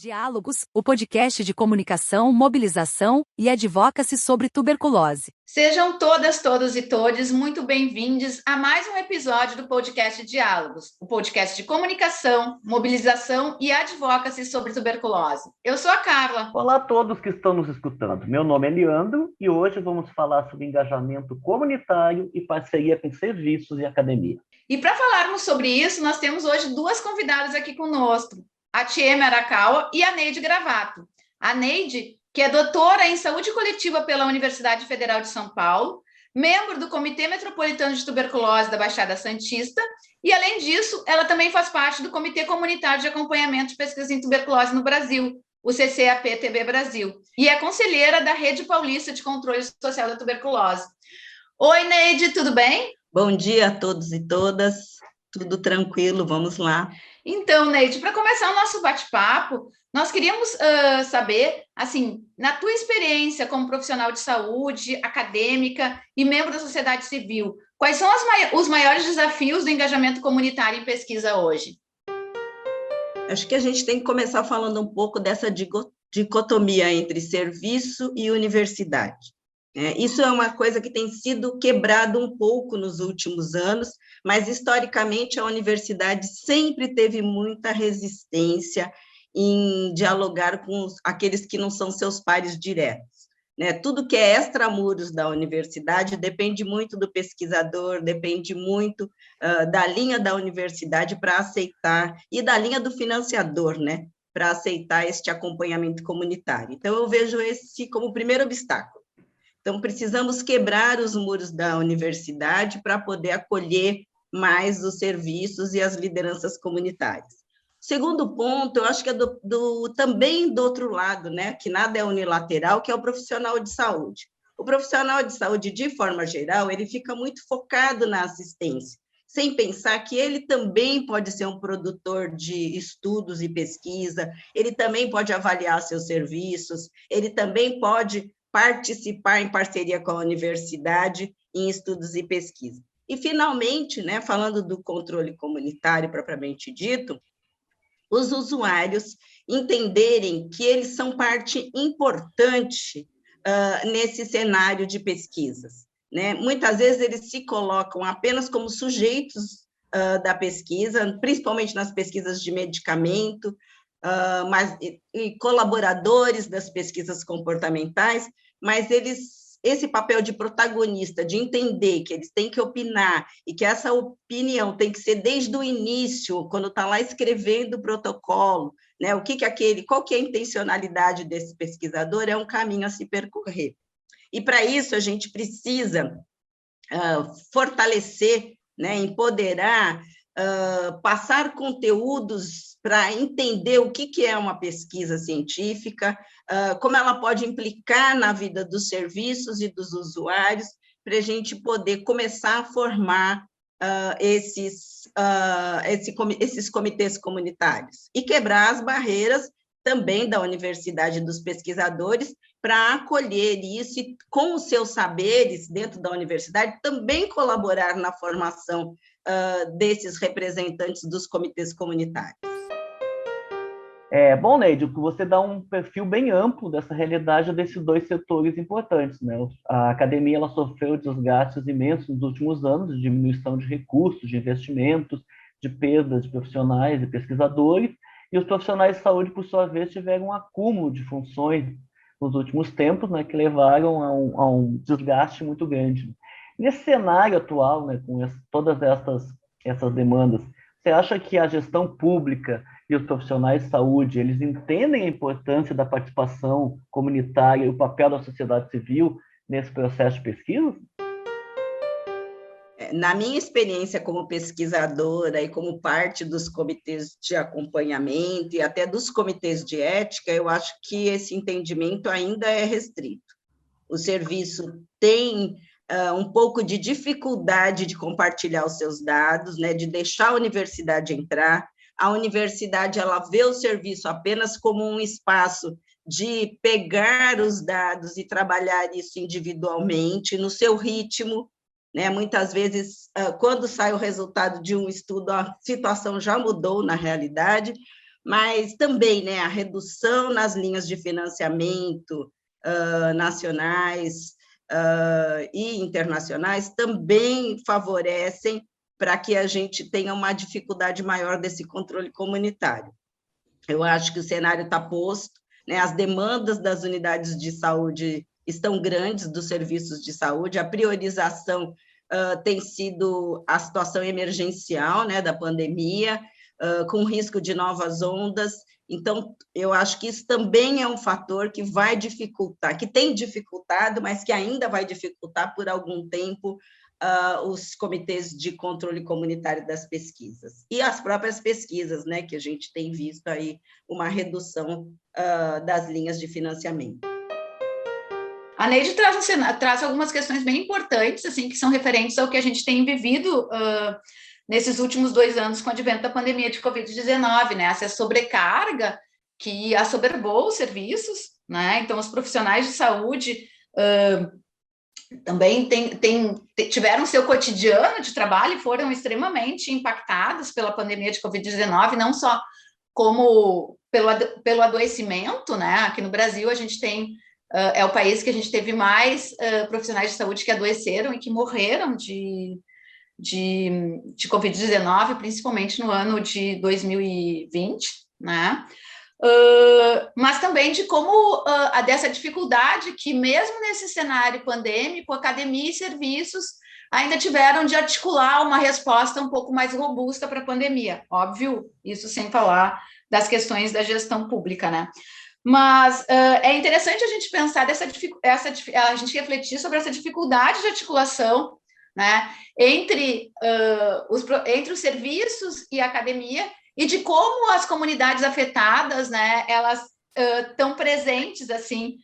Diálogos, o podcast de comunicação, mobilização e advocacy sobre tuberculose. Sejam todas, todos e todes muito bem-vindos a mais um episódio do podcast Diálogos, o podcast de comunicação, mobilização e advocacy sobre tuberculose. Eu sou a Carla. Olá a todos que estão nos escutando. Meu nome é Leandro e hoje vamos falar sobre engajamento comunitário e parceria com serviços e academia. E para falarmos sobre isso, nós temos hoje duas convidadas aqui conosco, a Tieme Arakawa e a Neide Gravato. A Neide, que é doutora em saúde coletiva pela Universidade Federal de São Paulo, membro do Comitê Metropolitano de Tuberculose da Baixada Santista, e, além disso, ela também faz parte do Comitê Comunitário de Acompanhamento de Pesquisa em Tuberculose no Brasil, o CCAP-TB Brasil, e é conselheira da Rede Paulista de Controle Social da Tuberculose. Oi, Neide, tudo bem? Bom dia a todos e todas, tudo tranquilo, vamos lá. Então, Neide, para começar o nosso bate-papo, nós queríamos saber, assim, na tua experiência como profissional de saúde, acadêmica e membro da sociedade civil, quais são os maiores desafios do engajamento comunitário em pesquisa hoje? Acho que a gente tem que começar falando um pouco dessa dicotomia entre serviço e universidade. Isso é uma coisa que tem sido quebrado um pouco nos últimos anos, mas, historicamente, a universidade sempre teve muita resistência em dialogar com aqueles que não são seus pares diretos. Tudo que é extramuros da universidade depende muito do pesquisador, depende muito da linha da universidade para aceitar, e da linha do financiador, para aceitar este acompanhamento comunitário. Então, eu vejo esse como o primeiro obstáculo. Então, precisamos quebrar os muros da universidade para poder acolher mais os serviços e as lideranças comunitárias. Segundo ponto, eu acho que é também do outro lado, que nada é unilateral, que é o profissional de saúde. O profissional de saúde, de forma geral, ele fica muito focado na assistência, sem pensar que ele também pode ser um produtor de estudos e pesquisa, ele também pode avaliar seus serviços, ele também pode participar em parceria com a universidade em estudos e pesquisa. E, finalmente, falando do controle comunitário propriamente dito, os usuários entenderem que eles são parte importante nesse cenário de pesquisas. Muitas vezes eles se colocam apenas como sujeitos da pesquisa, principalmente nas pesquisas de medicamento, e colaboradores das pesquisas comportamentais, mas esse papel de protagonista, de entender que eles têm que opinar e que essa opinião tem que ser desde o início, quando está lá escrevendo o protocolo, qual que é a intencionalidade desse pesquisador, é um caminho a se percorrer. E, para isso, a gente precisa fortalecer, empoderar, passar conteúdos para entender o que é uma pesquisa científica, como ela pode implicar na vida dos serviços e dos usuários, para a gente poder começar a formar esses comitês comunitários e quebrar as barreiras também da universidade e dos pesquisadores para acolher isso e, com os seus saberes dentro da universidade, também colaborar na formação desses representantes dos comitês comunitários. Bom, Neide, você dá um perfil bem amplo dessa realidade desses dois setores importantes. A academia ela sofreu desgastes imensos nos últimos anos, de diminuição de recursos, de investimentos, de perdas de profissionais e pesquisadores, e os profissionais de saúde, por sua vez, tiveram um acúmulo de funções nos últimos tempos, que levaram a um desgaste muito grande. Nesse cenário atual, com todas essas demandas, você acha que a gestão pública e os profissionais de saúde, eles entendem a importância da participação comunitária e o papel da sociedade civil nesse processo de pesquisa? Na minha experiência como pesquisadora e como parte dos comitês de acompanhamento e até dos comitês de ética, eu acho que esse entendimento ainda é restrito. O serviço tem um pouco de dificuldade de compartilhar os seus dados, de deixar a universidade entrar. A universidade ela vê o serviço apenas como um espaço de pegar os dados e trabalhar isso individualmente, no seu ritmo. Muitas vezes, quando sai o resultado de um estudo, a situação já mudou na realidade, mas também, né, a redução nas linhas de financiamento nacionais e internacionais também favorecem para que a gente tenha uma dificuldade maior desse controle comunitário. Eu acho que o cenário está posto, né, as demandas das unidades de saúde estão grandes, dos serviços de saúde, a priorização tem sido a situação emergencial, né, da pandemia, com risco de novas ondas. Então, eu acho que isso também é um fator que vai dificultar, que tem dificultado, mas que ainda vai dificultar por algum tempo os comitês de controle comunitário das pesquisas. E as próprias pesquisas, né, que a gente tem visto aí uma redução das linhas de financiamento. A Neide traz algumas questões bem importantes, assim, que são referentes ao que a gente tem vivido nesses últimos 2 anos com o advento da pandemia de Covid-19, né? Essa sobrecarga que assoberbou os serviços, né? Então, os profissionais de saúde também tiveram seu cotidiano de trabalho e foram extremamente impactados pela pandemia de Covid-19, não só como pelo adoecimento, né? Aqui no Brasil, a gente tem é o país que a gente teve mais profissionais de saúde que adoeceram e que morreram de Covid-19, principalmente no ano de 2020, né? Mas também de como dessa dificuldade que, mesmo nesse cenário pandêmico, academia e serviços ainda tiveram de articular uma resposta um pouco mais robusta para a pandemia. Óbvio, isso sem falar das questões da gestão pública, né? Mas é interessante a gente pensar a gente refletir sobre essa dificuldade de articulação, né, entre os serviços e a academia, e de como as comunidades afetadas, né, elas estão presentes assim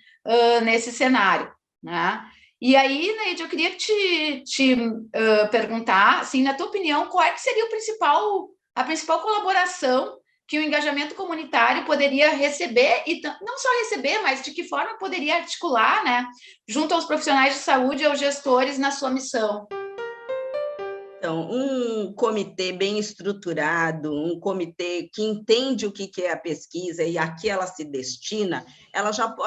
nesse cenário, né? E aí, Neide, eu queria te perguntar, assim, na tua opinião, qual é que seria a principal colaboração que o engajamento comunitário poderia receber, e não só receber, mas de que forma poderia articular, né, junto aos profissionais de saúde e aos gestores na sua missão? Então, um comitê bem estruturado, um comitê que entende o que é a pesquisa e a que ela se destina,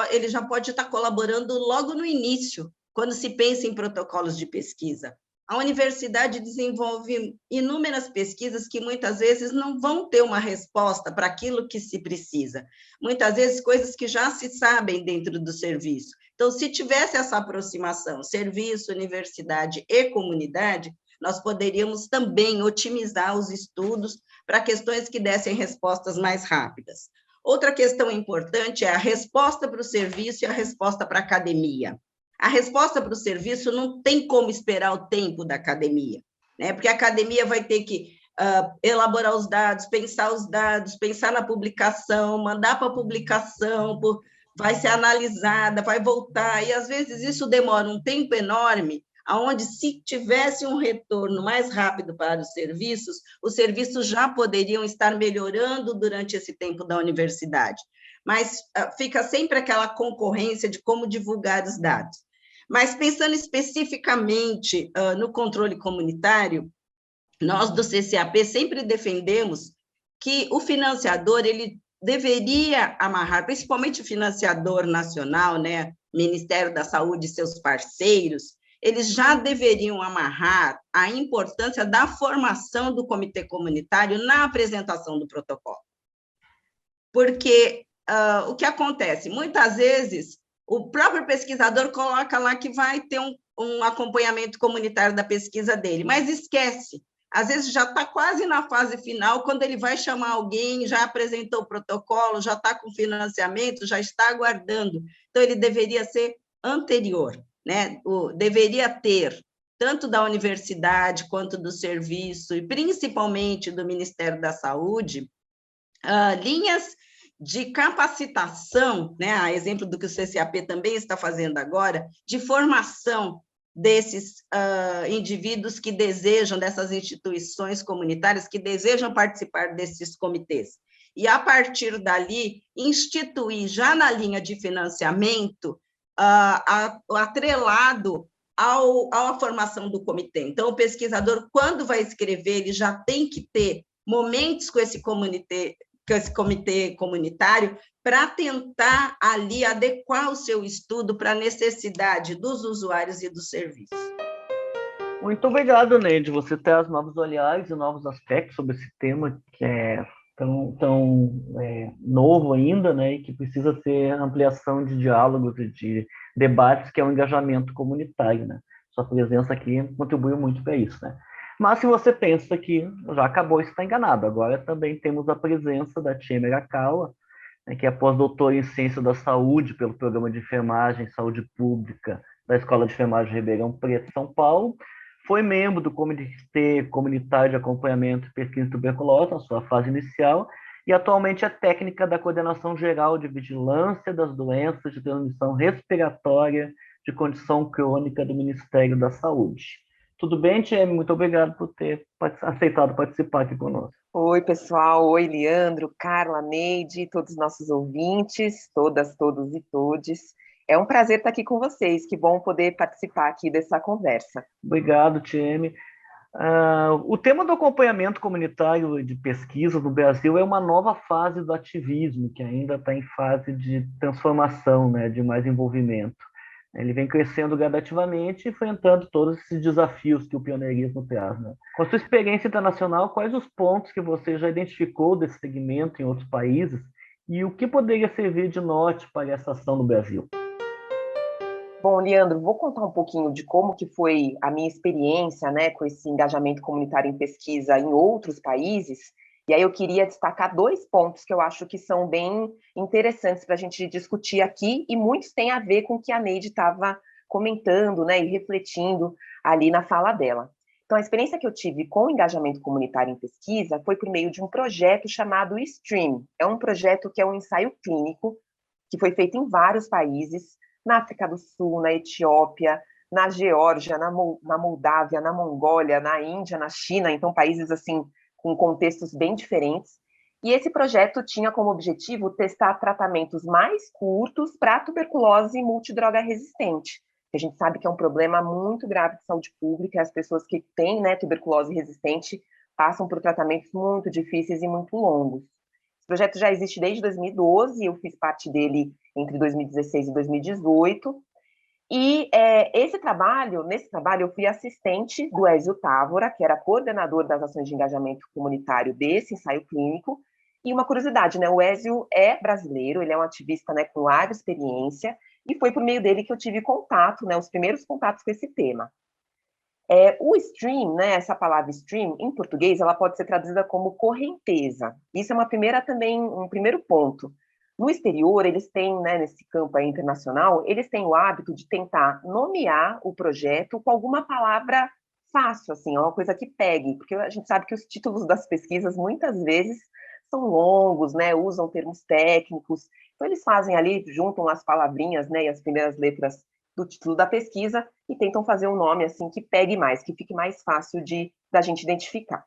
ele já pode estar colaborando logo no início, quando se pensa em protocolos de pesquisa. A universidade desenvolve inúmeras pesquisas que muitas vezes não vão ter uma resposta para aquilo que se precisa. Muitas vezes, coisas que já se sabem dentro do serviço. Então, se tivesse essa aproximação, serviço, universidade e comunidade, nós poderíamos também otimizar os estudos para questões que dessem respostas mais rápidas. Outra questão importante é a resposta para o serviço e a resposta para a academia. A resposta para o serviço não tem como esperar o tempo da academia, né? Porque a academia vai ter que elaborar os dados, pensar na publicação, mandar para a publicação, vai ser analisada, vai voltar, e às vezes isso demora um tempo enorme, onde se tivesse um retorno mais rápido para os serviços já poderiam estar melhorando durante esse tempo da universidade. Mas fica sempre aquela concorrência de como divulgar os dados. Mas pensando especificamente no controle comunitário, nós do CCAP sempre defendemos que o financiador ele deveria amarrar, principalmente o financiador nacional, né, Ministério da Saúde e seus parceiros, eles já deveriam amarrar a importância da formação do comitê comunitário na apresentação do protocolo. Porque o que acontece? Muitas vezes, o próprio pesquisador coloca lá que vai ter um acompanhamento comunitário da pesquisa dele, mas esquece. Às vezes já está quase na fase final, quando ele vai chamar alguém, já apresentou o protocolo, já está com financiamento, já está aguardando. Então, ele deveria ser anterior, né? Deveria ter, tanto da universidade quanto do serviço, e principalmente do Ministério da Saúde, linhas de capacitação, né? A exemplo do que o CCAP também está fazendo agora, de formação desses indivíduos que desejam, dessas instituições comunitárias que desejam participar desses comitês. E, a partir dali, instituir já na linha de financiamento atrelado à formação do comitê. Então, o pesquisador, quando vai escrever, ele já tem que ter momentos com esse comitê com esse comitê comunitário para tentar ali adequar o seu estudo para a necessidade dos usuários e dos serviços. Muito obrigado, Neide. Você traz novos olhares e novos aspectos sobre esse tema que é tão novo ainda, né, e que precisa ter ampliação de diálogos e de debates, que é o engajamento comunitário, né? Sua presença aqui contribuiu muito para isso, né? Mas se você pensa que já acabou, está enganado. Agora também temos a presença da Tieme Arakawa, né, que é pós-doutora em Ciência da Saúde pelo Programa de Enfermagem e Saúde Pública da Escola de Enfermagem Ribeirão Preto, São Paulo. Foi membro do Comitê Comunitário de Acompanhamento e Pesquisa em Tuberculose, na sua fase inicial, e atualmente é técnica da Coordenação Geral de Vigilância das Doenças de Transmissão Respiratória de Condição Crônica do Ministério da Saúde. Tudo bem, Tieme? Muito obrigado por ter aceitado participar aqui conosco. Oi, pessoal. Oi, Leandro, Carla, Neide, todos os nossos ouvintes, todas, todos e todes. É um prazer estar aqui com vocês. Que bom poder participar aqui dessa conversa. Obrigado, Tieme. O tema do acompanhamento comunitário de pesquisa no Brasil é uma nova fase do ativismo, que ainda está em fase de transformação, né, de mais envolvimento. Ele vem crescendo gradativamente, enfrentando todos esses desafios que o pioneirismo traz, né? Com a sua experiência internacional, quais os pontos que você já identificou desse segmento em outros países e o que poderia servir de norte para essa ação no Brasil? Bom, Leandro, vou contar um pouquinho de como que foi a minha experiência, né, com esse engajamento comunitário em pesquisa em outros países. E aí eu queria destacar 2 pontos que eu acho que são bem interessantes para a gente discutir aqui, e muitos têm a ver com o que a Neide estava comentando, né, e refletindo ali na fala dela. Então, a experiência que eu tive com o engajamento comunitário em pesquisa foi por meio de um projeto chamado STREAM. É um projeto que é um ensaio clínico que foi feito em vários países, na África do Sul, na Etiópia, na Geórgia, na Moldávia, na Mongólia, na Índia, na China, então países assim com contextos bem diferentes. E esse projeto tinha como objetivo testar tratamentos mais curtos para a tuberculose multidroga resistente. A gente sabe que é um problema muito grave de saúde pública, e as pessoas que têm, né, tuberculose resistente passam por tratamentos muito difíceis e muito longos. Esse projeto já existe desde 2012, eu fiz parte dele entre 2016 e 2018, e nesse trabalho eu fui assistente do Ézio Távora, que era coordenador das ações de engajamento comunitário desse ensaio clínico. E uma curiosidade, né, o Ézio é brasileiro, ele é um ativista, né, com larga experiência, e foi por meio dele que eu tive contato, né, os primeiros contatos com esse tema. O stream, né, essa palavra stream, em português, ela pode ser traduzida como correnteza. Isso é um primeiro ponto. No exterior, eles têm, né, nesse campo aí internacional, eles têm o hábito de tentar nomear o projeto com alguma palavra fácil, assim, uma coisa que pegue, porque a gente sabe que os títulos das pesquisas, muitas vezes, são longos, né, usam termos técnicos, então eles fazem ali, juntam as palavrinhas, né, e as primeiras letras do título da pesquisa e tentam fazer um nome, assim, que pegue mais, que fique mais fácil da gente identificar.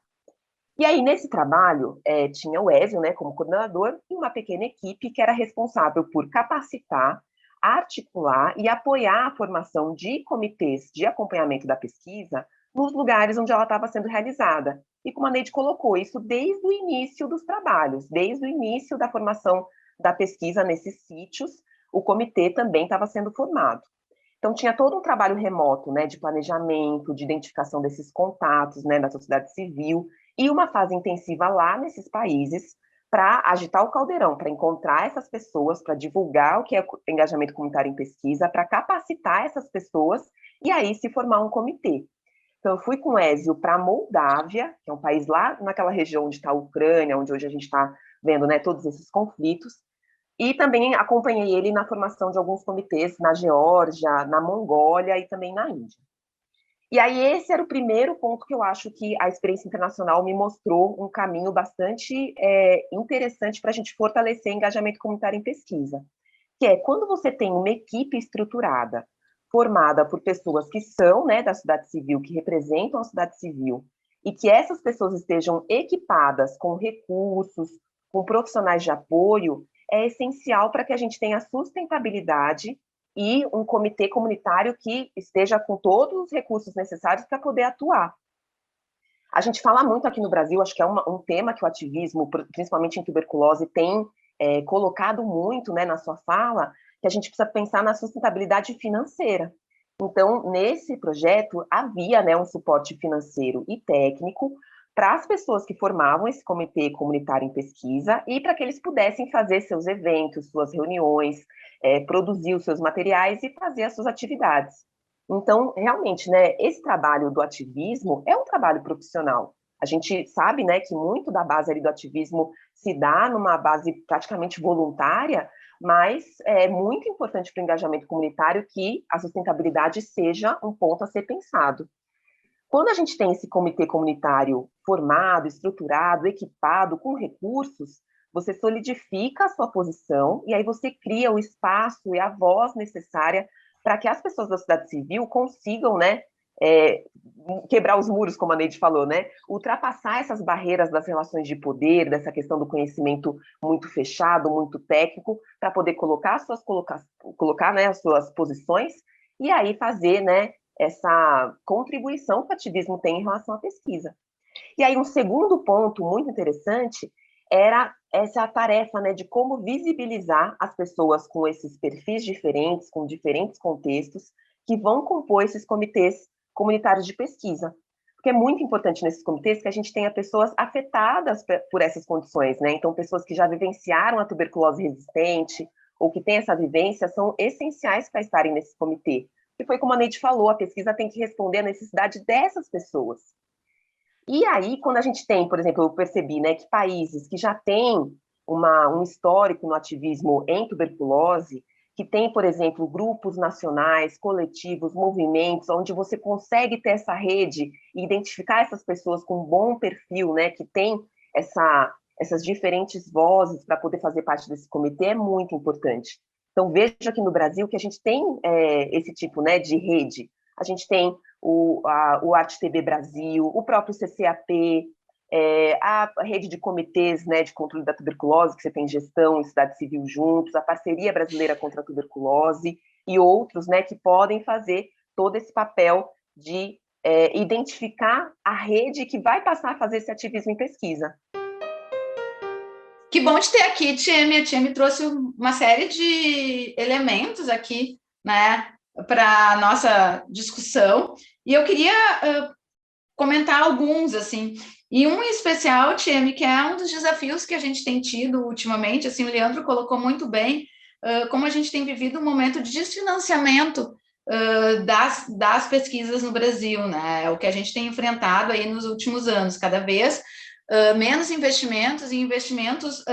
E aí, nesse trabalho, tinha o Ézio, né, como coordenador, e uma pequena equipe que era responsável por capacitar, articular e apoiar a formação de comitês de acompanhamento da pesquisa nos lugares onde ela estava sendo realizada. E como a Neide colocou, isso desde o início dos trabalhos, desde o início da formação da pesquisa nesses sítios, o comitê também estava sendo formado. Então, tinha todo um trabalho remoto, né, de planejamento, de identificação desses contatos, né, da sociedade civil, e uma fase intensiva lá nesses países para agitar o caldeirão, para encontrar essas pessoas, para divulgar o que é engajamento comunitário em pesquisa, para capacitar essas pessoas e aí se formar um comitê. Então, eu fui com o Ézio para a Moldávia, que é um país lá naquela região onde está a Ucrânia, onde hoje a gente está vendo, né, todos esses conflitos, e também acompanhei ele na formação de alguns comitês na Geórgia, na Mongólia e também na Índia. E aí esse era o primeiro ponto que eu acho que a experiência internacional me mostrou um caminho bastante interessante para a gente fortalecer o engajamento comunitário em pesquisa, que é quando você tem uma equipe estruturada, formada por pessoas que são, né, da sociedade civil, que representam a sociedade civil, e que essas pessoas estejam equipadas com recursos, com profissionais de apoio, é essencial para que a gente tenha sustentabilidade e um comitê comunitário que esteja com todos os recursos necessários para poder atuar. A gente fala muito aqui no Brasil, acho que é um tema que o ativismo, principalmente em tuberculose, tem colocado muito, né, na sua fala, que a gente precisa pensar na sustentabilidade financeira. Então, nesse projeto, havia, né, um suporte financeiro e técnico para as pessoas que formavam esse comitê comunitário em pesquisa e para que eles pudessem fazer seus eventos, suas reuniões, produzir os seus materiais e fazer as suas atividades. Então, realmente, né, esse trabalho do ativismo é um trabalho profissional. A gente sabe, né, que muito da base ali do ativismo se dá numa base praticamente voluntária, mas é muito importante para o engajamento comunitário que a sustentabilidade seja um ponto a ser pensado. Quando a gente tem esse comitê comunitário formado, estruturado, equipado, com recursos, você solidifica a sua posição e aí você cria o espaço e a voz necessária para que as pessoas da sociedade civil consigam, né, quebrar os muros, como a Neide falou, né, ultrapassar essas barreiras das relações de poder, dessa questão do conhecimento muito fechado, muito técnico, para poder colocar né, as suas posições e aí fazer, né, essa contribuição que o ativismo tem em relação à pesquisa. E aí um segundo ponto muito interessante era essa tarefa, né, de como visibilizar as pessoas com esses perfis diferentes, com diferentes contextos, que vão compor esses comitês comunitários de pesquisa. Porque é muito importante nesses comitês que a gente tenha pessoas afetadas por essas condições, né? Então, pessoas que já vivenciaram a tuberculose resistente ou que têm essa vivência são essenciais para estarem nesse comitê. E foi como a Neide falou, a pesquisa tem que responder à necessidade dessas pessoas. E aí, quando a gente tem, por exemplo, eu percebi, né, que países que já têm um histórico no ativismo em tuberculose, que tem, por exemplo, grupos nacionais, coletivos, movimentos, onde você consegue ter essa rede e identificar essas pessoas com um bom perfil, né, que tem essas diferentes vozes para poder fazer parte desse comitê, é muito importante. Então, vejo aqui no Brasil que a gente tem esse tipo, né, de rede. A gente tem o ArtTB Brasil, o próprio CCAP, a rede de comitês, né, de controle da tuberculose, que você tem gestão e sociedade civil juntos, a Parceria Brasileira contra a Tuberculose e outros, né, que podem fazer todo esse papel de identificar a rede que vai passar a fazer esse ativismo em pesquisa. Que bom te ter aqui, Tieme. A Tieme trouxe uma série de elementos aqui, né, para a nossa discussão. E eu queria comentar alguns, assim. E um em especial, Tieme, que é um dos desafios que a gente tem tido ultimamente, assim, o Leandro colocou muito bem, como a gente tem vivido um momento de desfinanciamento das pesquisas no Brasil, né? É o que a gente tem enfrentado aí nos últimos anos, cada vez menos investimentos e investimentos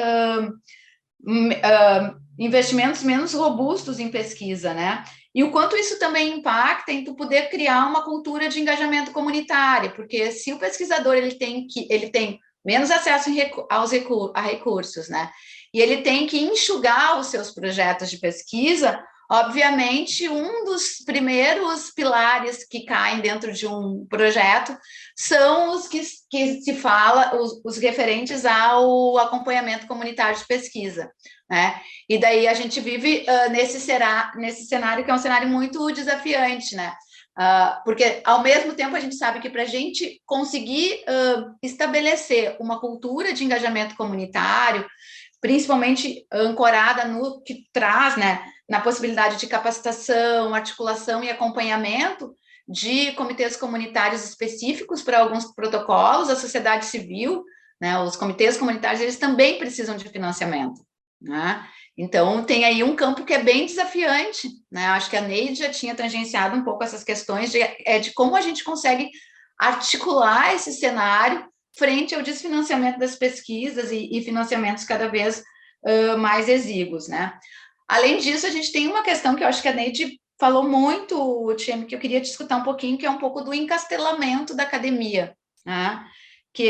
menos robustos em pesquisa, né? E o quanto isso também impacta em tu poder criar uma cultura de engajamento comunitário, porque se o pesquisador ele tem menos acesso a recursos, né? E ele tem que enxugar os seus projetos de pesquisa. Obviamente, um dos primeiros pilares que caem dentro de um projeto são os que se fala, os referentes ao acompanhamento comunitário de pesquisa, né? E daí a gente vive nesse cenário que é um cenário muito desafiante, né? Porque, ao mesmo tempo, a gente sabe que para a gente conseguir estabelecer uma cultura de engajamento comunitário, principalmente ancorada no que traz, né, na possibilidade de capacitação, articulação e acompanhamento de comitês comunitários específicos para alguns protocolos, a sociedade civil, né, os comitês comunitários, eles também precisam de financiamento, né? Então, tem aí um campo que é bem desafiante, né? Acho que a Neide já tinha tangenciado um pouco essas questões de como a gente consegue articular esse cenário frente ao desfinanciamento das pesquisas e financiamentos cada vez mais exíguos, né? Além disso, a gente tem uma questão que eu acho que a Neide falou muito, Tieme, que eu queria te escutar um pouquinho, que é um pouco do encastelamento da academia, né? Que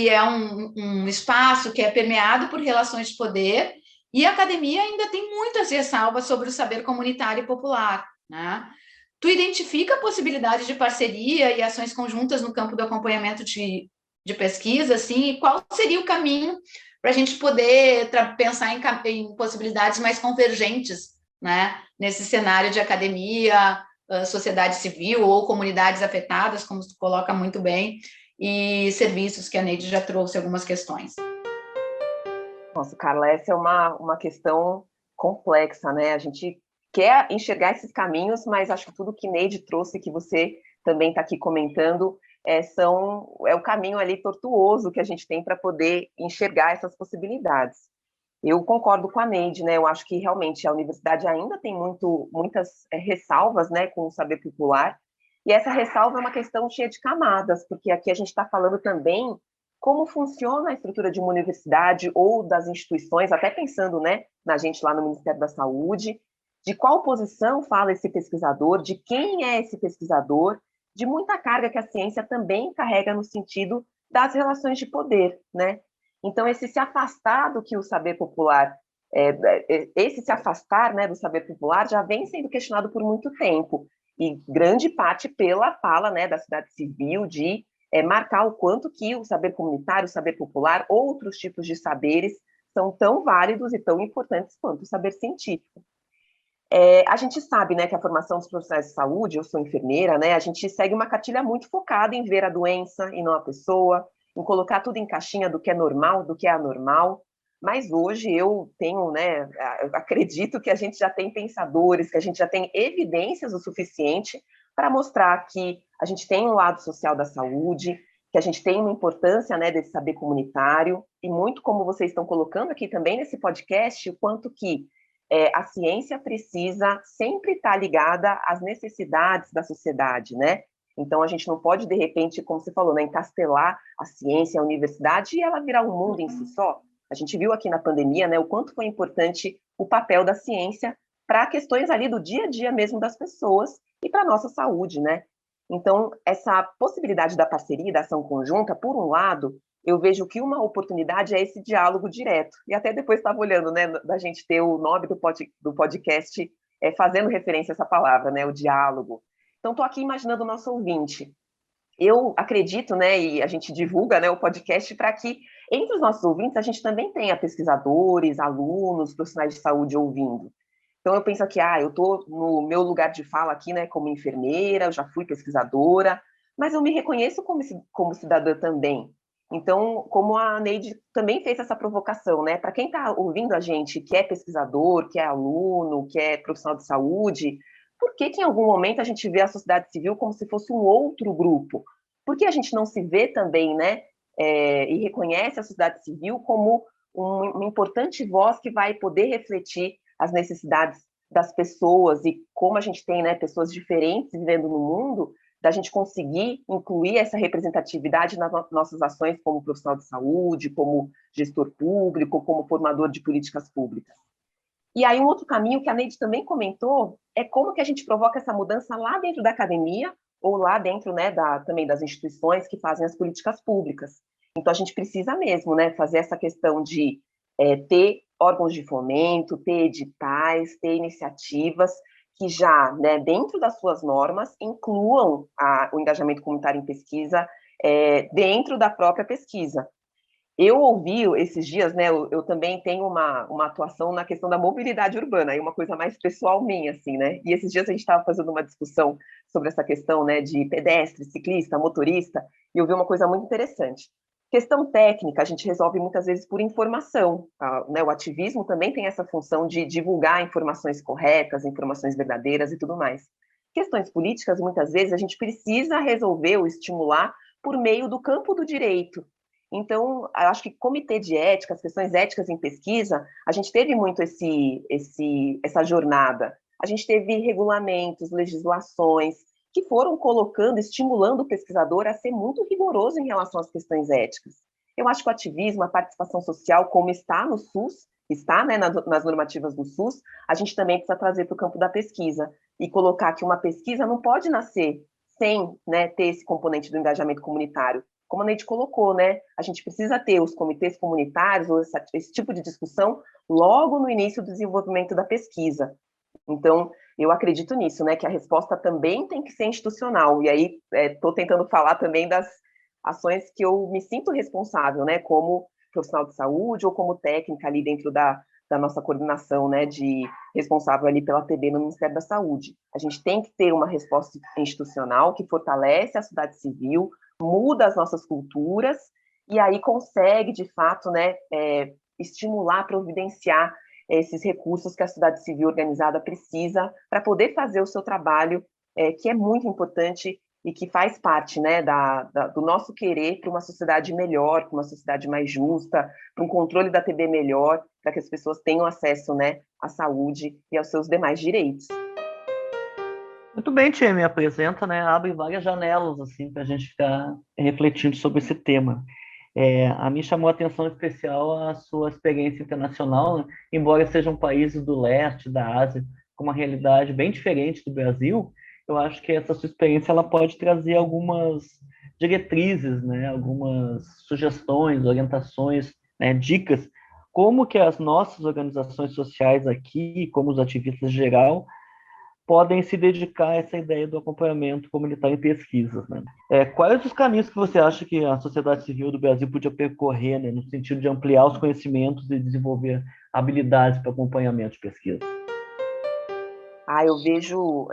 é um espaço que é permeado por relações de poder, e a academia ainda tem muitas ressalvas sobre o saber comunitário e popular, né? Tu identifica a possibilidade de parceria e ações conjuntas no campo do acompanhamento de pesquisa, assim, e qual seria o caminho para a gente poder pensar em possibilidades mais convergentes, né, nesse cenário de academia, sociedade civil ou comunidades afetadas, como se coloca muito bem, e serviços, que a Neide já trouxe algumas questões. Nossa, Carla, essa é uma questão complexa, né? A gente quer enxergar esses caminhos, mas acho que tudo que Neide trouxe, que você também está aqui comentando, é o caminho ali tortuoso que a gente tem para poder enxergar essas possibilidades. Eu concordo com a Neide, né? Eu acho que realmente a universidade ainda tem muitas ressalvas, né, com o saber popular, e essa ressalva é uma questão cheia de camadas, porque aqui a gente está falando também como funciona a estrutura de uma universidade ou das instituições, até pensando, né, na gente lá no Ministério da Saúde, de qual posição fala esse pesquisador, de quem é esse pesquisador, de muita carga que a ciência também carrega no sentido das relações de poder, né? Então, esse se afastar do que o saber popular, esse se afastar, né, do saber popular já vem sendo questionado por muito tempo, e grande parte pela fala, né, da sociedade civil de marcar o quanto que o saber comunitário, o saber popular, outros tipos de saberes são tão válidos e tão importantes quanto o saber científico. A gente sabe, né, que a formação dos profissionais de saúde, eu sou enfermeira, né, a gente segue uma cartilha muito focada em ver a doença e não a pessoa, em colocar tudo em caixinha do que é normal, do que é anormal, mas hoje eu tenho, né, eu acredito que a gente já tem pensadores, que a gente já tem evidências o suficiente para mostrar que a gente tem um lado social da saúde, que a gente tem uma importância, né, desse saber comunitário, e muito como vocês estão colocando aqui também nesse podcast, o quanto que a ciência precisa sempre estar ligada às necessidades da sociedade, né? Então, a gente não pode, de repente, como você falou, né, encastelar a ciência, a universidade, e ela virar um mundo em si só. A gente viu aqui na pandemia, né, o quanto foi importante o papel da ciência para questões ali do dia a dia mesmo das pessoas e para a nossa saúde, né? Então, essa possibilidade da parceria, da ação conjunta, por um lado, eu vejo que uma oportunidade é esse diálogo direto. E até depois estava olhando, né, da gente ter o nome do podcast fazendo referência a essa palavra, né, o diálogo. Então, estou aqui imaginando o nosso ouvinte. Eu acredito, né, e a gente divulga, né, o podcast para que entre os nossos ouvintes a gente também tenha pesquisadores, alunos, profissionais de saúde ouvindo. Então, eu penso aqui, eu estou no meu lugar de fala aqui, né, como enfermeira, eu já fui pesquisadora, mas eu me reconheço como cidadã também. Então, como a Neide também fez essa provocação, né, para quem está ouvindo a gente, que é pesquisador, que é aluno, que é profissional de saúde, por que em algum momento a gente vê a sociedade civil como se fosse um outro grupo? Por que a gente não se vê também, né, e reconhece a sociedade civil como uma importante voz que vai poder refletir as necessidades das pessoas e como a gente tem, né, pessoas diferentes vivendo no mundo, da gente conseguir incluir essa representatividade nas nossas ações como profissional de saúde, como gestor público, como formador de políticas públicas. E aí um outro caminho que a Neide também comentou é como que a gente provoca essa mudança lá dentro da academia ou lá dentro, né, também das instituições que fazem as políticas públicas. Então a gente precisa mesmo, né, fazer essa questão de ter órgãos de fomento, ter editais, ter iniciativas que já, né, dentro das suas normas, incluam o engajamento comunitário em pesquisa dentro da própria pesquisa. Eu ouvi esses dias, né, eu também tenho uma atuação na questão da mobilidade urbana, aí uma coisa mais pessoal minha, assim, né, e esses dias a gente estava fazendo uma discussão sobre essa questão, né, de pedestre, ciclista, motorista, e eu vi uma coisa muito interessante. Questão técnica, a gente resolve muitas vezes por informação, né? O ativismo também tem essa função de divulgar informações corretas, informações verdadeiras e tudo mais. Questões políticas, muitas vezes, a gente precisa resolver ou estimular por meio do campo do direito. Então, eu acho que comitê de ética, as questões éticas em pesquisa, a gente teve muito essa jornada. A gente teve regulamentos, legislações, que foram colocando, estimulando o pesquisador a ser muito rigoroso em relação às questões éticas. Eu acho que o ativismo, a participação social, como está no SUS, está, né, nas normativas do SUS, a gente também precisa trazer para o campo da pesquisa e colocar que uma pesquisa não pode nascer sem, né, ter esse componente do engajamento comunitário. Como a Neide colocou, né, a gente precisa ter os comitês comunitários ou esse tipo de discussão logo no início do desenvolvimento da pesquisa. Então, eu acredito nisso, né, que a resposta também tem que ser institucional, e aí estou tentando falar também das ações que eu me sinto responsável, né, como profissional de saúde ou como técnica ali dentro da da nossa coordenação, né, de responsável ali pela TB no Ministério da Saúde. A gente tem que ter uma resposta institucional que fortalece a sociedade civil, muda as nossas culturas, e aí consegue, de fato, né, estimular, providenciar esses recursos que a sociedade civil organizada precisa para poder fazer o seu trabalho, que é muito importante e que faz parte, né, do nosso querer para uma sociedade melhor, para uma sociedade mais justa, para um controle da TB melhor, para que as pessoas tenham acesso, né, à saúde e aos seus demais direitos. Muito bem, Tia, me apresenta, né? Abre várias janelas assim para a gente ficar refletindo sobre esse tema. A mim chamou a atenção especial a sua experiência internacional, né? Embora sejam países do leste, da Ásia, com uma realidade bem diferente do Brasil, eu acho que essa sua experiência ela pode trazer algumas diretrizes, né? Algumas sugestões, orientações, né? Dicas, como que as nossas organizações sociais aqui, como os ativistas em geral, podem se dedicar a essa ideia do acompanhamento comunitário em pesquisas, né? Quais os caminhos que você acha que a sociedade civil do Brasil podia percorrer, né, no sentido de ampliar os conhecimentos e desenvolver habilidades para acompanhamento de pesquisa? Eu vejo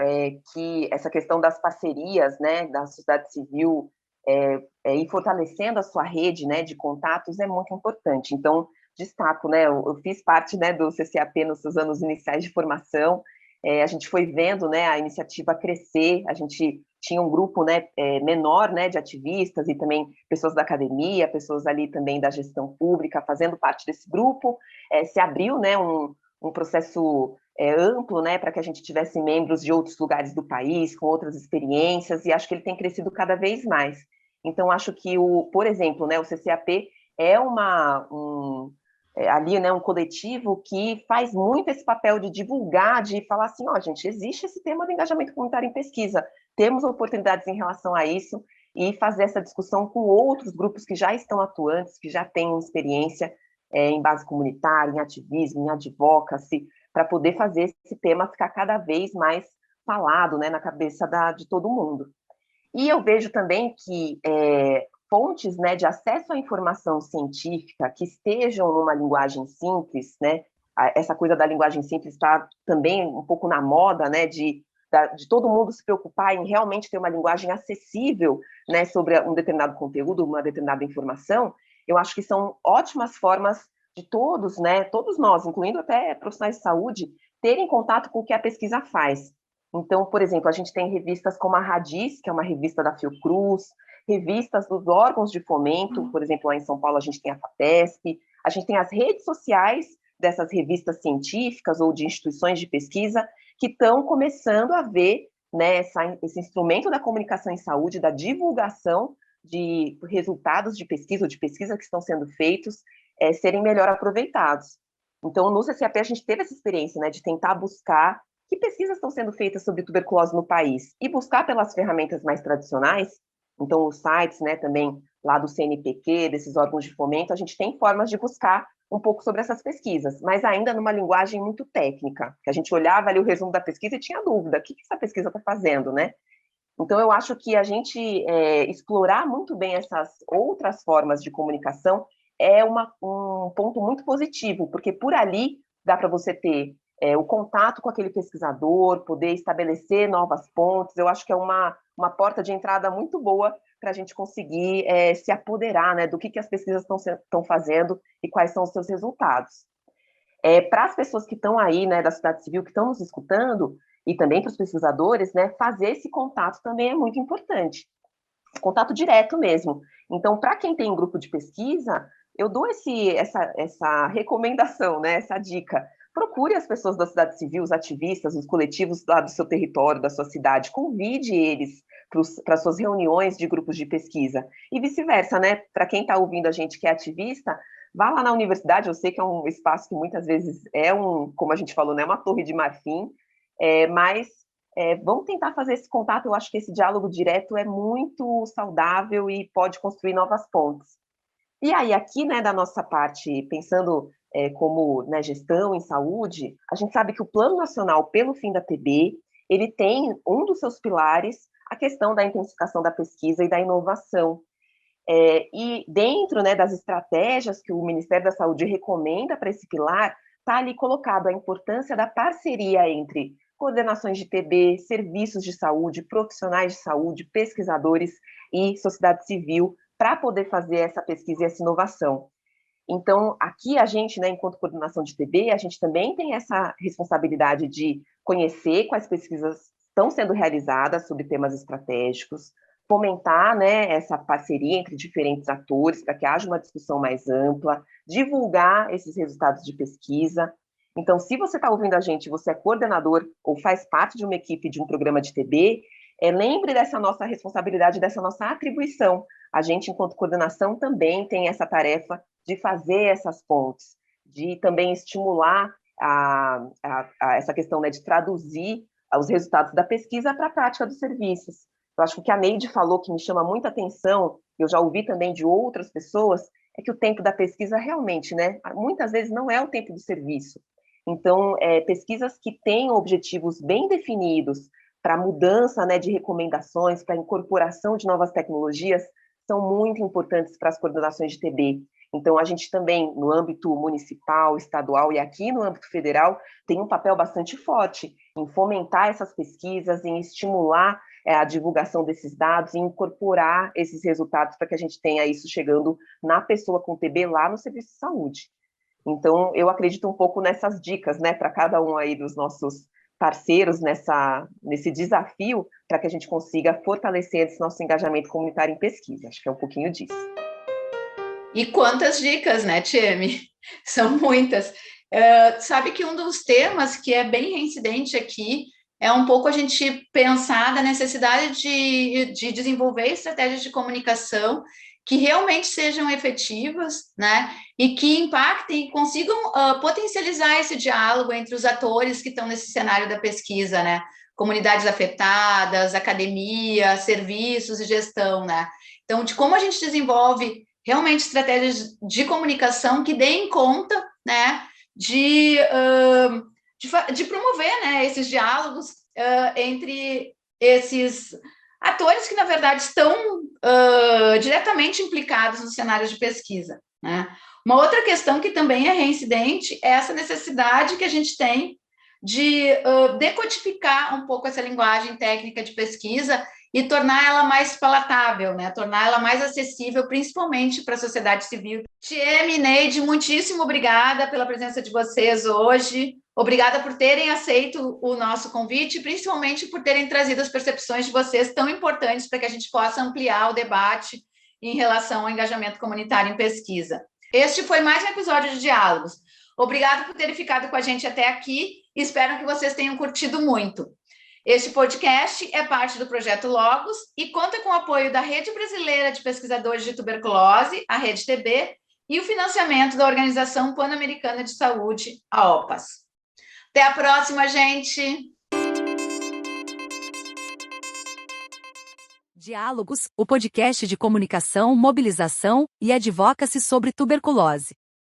que essa questão das parcerias, né, da sociedade civil ir fortalecendo a sua rede, né, de contatos é muito importante. Então, destaco, né, eu fiz parte, né, do CCAP nos seus anos iniciais de formação. A gente foi vendo, né, a iniciativa crescer. A gente tinha um grupo, né, menor, né, de ativistas e também pessoas da academia, pessoas ali também da gestão pública fazendo parte desse grupo. Se abriu, né, um processo amplo, né, para que a gente tivesse membros de outros lugares do país, com outras experiências, e acho que ele tem crescido cada vez mais. Então, acho que, por exemplo, né, o CCAP é ali, né, um coletivo que faz muito esse papel de divulgar, de falar assim, gente, existe esse tema do engajamento comunitário em pesquisa, temos oportunidades em relação a isso, e fazer essa discussão com outros grupos que já estão atuantes, que já têm experiência em base comunitária, em ativismo, em advocacy, para poder fazer esse tema ficar cada vez mais falado, né, na cabeça de todo mundo. E eu vejo também que fontes, né, de acesso à informação científica que estejam numa linguagem simples, né, essa coisa da linguagem simples está também um pouco na moda, né, de todo mundo se preocupar em realmente ter uma linguagem acessível, né, sobre um determinado conteúdo, uma determinada informação. Eu acho que são ótimas formas de todos, né, todos nós, incluindo até profissionais de saúde, terem contato com o que a pesquisa faz. Então, por exemplo, a gente tem revistas como a Radis, que é uma revista da Fiocruz, revistas dos órgãos de fomento, por exemplo, lá em São Paulo a gente tem a FAPESP, a gente tem as redes sociais dessas revistas científicas ou de instituições de pesquisa que estão começando a ver, né, esse instrumento da comunicação em saúde, da divulgação de resultados de pesquisa ou de pesquisa que estão sendo feitos, serem melhor aproveitados. Então, no CCAP, a gente teve essa experiência, né, de tentar buscar que pesquisas estão sendo feitas sobre tuberculose no país e buscar pelas ferramentas mais tradicionais. Então, os sites, né, também lá do CNPq, desses órgãos de fomento, a gente tem formas de buscar um pouco sobre essas pesquisas, mas ainda numa linguagem muito técnica, que a gente olhava ali o resumo da pesquisa e tinha dúvida, o que essa pesquisa está fazendo, né? Então, eu acho que a gente explorar muito bem essas outras formas de comunicação é um ponto muito positivo, porque por ali dá para você ter o contato com aquele pesquisador, poder estabelecer novas pontes. Eu acho que é uma porta de entrada muito boa para a gente conseguir se apoderar, né, do que as pesquisas estão fazendo e quais são os seus resultados. Para as pessoas que estão aí, né, da sociedade civil, que estão nos escutando, e também para os pesquisadores, né, fazer esse contato também é muito importante. Contato direto mesmo. Então, para quem tem um grupo de pesquisa, eu dou essa recomendação, né, essa dica. Procure as pessoas da sociedade civil, os ativistas, os coletivos lá do seu território, da sua cidade, convide eles para suas reuniões de grupos de pesquisa. E vice-versa, né? Para quem está ouvindo a gente que é ativista, vá lá na universidade. Eu sei que é um espaço que muitas vezes como a gente falou, né, uma torre de marfim, mas vamos tentar fazer esse contato. Eu acho que esse diálogo direto é muito saudável e pode construir novas pontes. E aí, aqui, né, da nossa parte, pensando como, né, gestão em saúde, a gente sabe que o Plano Nacional pelo Fim da TB, ele tem um dos seus pilares a questão da intensificação da pesquisa e da inovação. E dentro, né, das estratégias que o Ministério da Saúde recomenda para esse pilar, está ali colocado a importância da parceria entre coordenações de TB, serviços de saúde, profissionais de saúde, pesquisadores e sociedade civil para poder fazer essa pesquisa e essa inovação. Então, aqui a gente, né, enquanto coordenação de TB, a gente também tem essa responsabilidade de conhecer quais pesquisas estão sendo realizadas sobre temas estratégicos, fomentar, né, essa parceria entre diferentes atores para que haja uma discussão mais ampla, divulgar esses resultados de pesquisa. Então, se você está ouvindo a gente, você é coordenador ou faz parte de uma equipe de um programa de TB, lembre dessa nossa responsabilidade, dessa nossa atribuição. A gente, enquanto coordenação, também tem essa tarefa de fazer essas pontes, de também estimular essa questão, né, de traduzir os resultados da pesquisa para a prática dos serviços. Eu acho que o que a Neide falou, que me chama muita atenção, eu já ouvi também de outras pessoas, é que o tempo da pesquisa realmente, né, muitas vezes não é o tempo do serviço. Então, pesquisas que têm objetivos bem definidos para mudança, né, de recomendações, para incorporação de novas tecnologias, são muito importantes para as coordenações de TB. Então, a gente também, no âmbito municipal, estadual e aqui no âmbito federal, tem um papel bastante forte em fomentar essas pesquisas, em estimular a divulgação desses dados, em incorporar esses resultados para que a gente tenha isso chegando na pessoa com TB lá no serviço de saúde. Então, eu acredito um pouco nessas dicas, né, para cada um aí dos nossos parceiros nesse desafio, para que a gente consiga fortalecer esse nosso engajamento comunitário em pesquisa. Acho que é um pouquinho disso. E quantas dicas, né, Tieme? São muitas. Sabe que um dos temas que é bem reincidente aqui é um pouco a gente pensar da necessidade de desenvolver estratégias de comunicação que realmente sejam efetivas, né, e que impactem e consigam potencializar esse diálogo entre os atores que estão nesse cenário da pesquisa, né, comunidades afetadas, academia, serviços e gestão, né. Então, de como a gente desenvolve realmente estratégias de comunicação que deem conta, né, de promover, né, esses diálogos entre esses atores que, na verdade, estão diretamente implicados nos cenários de pesquisa, né? Uma outra questão que também é reincidente é essa necessidade que a gente tem de decodificar um pouco essa linguagem técnica de pesquisa e tornar ela mais palatável, né? Tornar ela mais acessível, principalmente para a sociedade civil. Tieme, Neide, muitíssimo obrigada pela presença de vocês hoje. Obrigada por terem aceito o nosso convite, principalmente por terem trazido as percepções de vocês tão importantes para que a gente possa ampliar o debate em relação ao engajamento comunitário em pesquisa. Este foi mais um episódio de Diálogos. Obrigada por terem ficado com a gente até aqui. Espero que vocês tenham curtido muito. Este podcast é parte do projeto Logos e conta com o apoio da Rede Brasileira de Pesquisadores de Tuberculose, a Rede TB, e o financiamento da Organização Pan-Americana de Saúde, a OPAS. Até a próxima, gente! Diálogos, o podcast de comunicação, mobilização e advocacy sobre tuberculose.